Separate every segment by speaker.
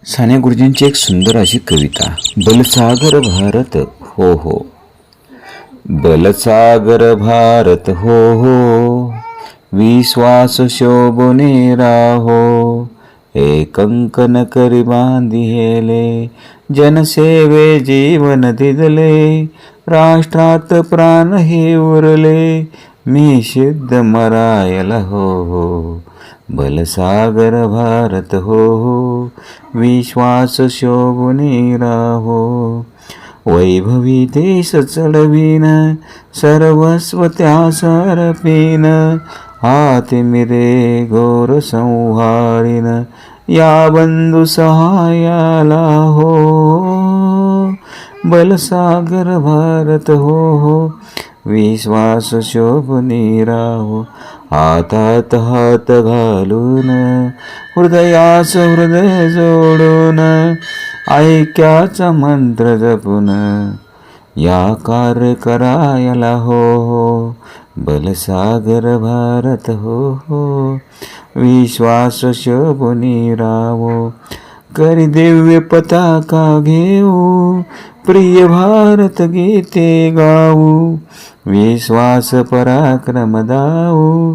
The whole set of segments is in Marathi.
Speaker 1: साने गुरुजींची एक सुंदर अशी कविता. बलसागर भारत हो हो, बलसागर भारत हो हो, विश्वास शोभने राहो. हे कंकण करी बांधिले, जनसेवे जीवन दिदले, राष्ट्रात प्राण हे उरले, मी सिद्ध मरायला हो हो. बलसागर भारत हो हो, विश्वास शोभने राहो. वैभवी देश चढवीन, सर्वस्व त्यास अर्पीन, हाती मिरे घोर संहारीन, या बंधू सहायाला हो. बलसागर भारत हो हो, विश्वास शोभने राहो. हातात हात घालून, हृदयास हृदय जोडून, ऐक्याचा मंत्र जपून, या कार्य करायला हो हो. बलसागर भारत हो हो, विश्वास शोभने राहो. करी दिव्य पताका घेऊ, प्रिय भारत गीते गाऊ, विश्वास पराक्रम दाऊ,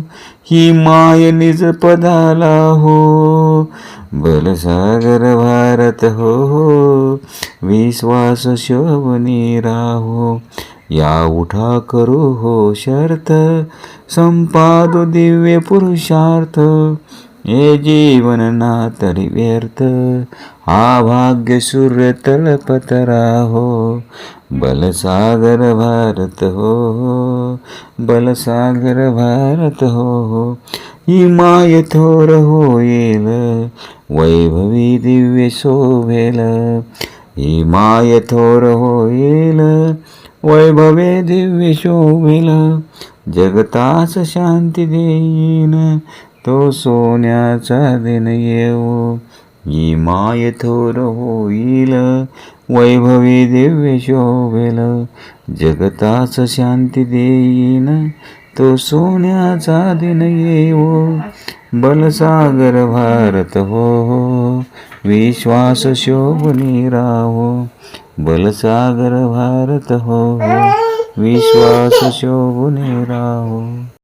Speaker 1: ही माय निज पदाला हो. बलसागर भारत हो हो, विश्वास शोभने राहो. या उठा करू हो शर्त, संपादो दिव्य पुरुषार्थ, हे जीवन ना तरी व्यर्थ, हा भाग्य सूर्य तळपत राहो. बलसागर भारत हो हो, बलसागर भारत हो हो, ही माय थोर होईल, वैभवी दिव्य शोभेल, ही माय थोर होईल, वैभवे दिव्य शोभेल, जगतास शांती देईन, तो सोन्याचा दिन येऊ. ही माय थोर होईल, वैभवी दिव्य शोभेल, जगतास शांती देईन, तो सोन्याचा दिन येऊ. बलसागर भारत हो हो, विश्वास शोभने राहो. बलसागर भारत हो हो, विश्वास शोभने राहो.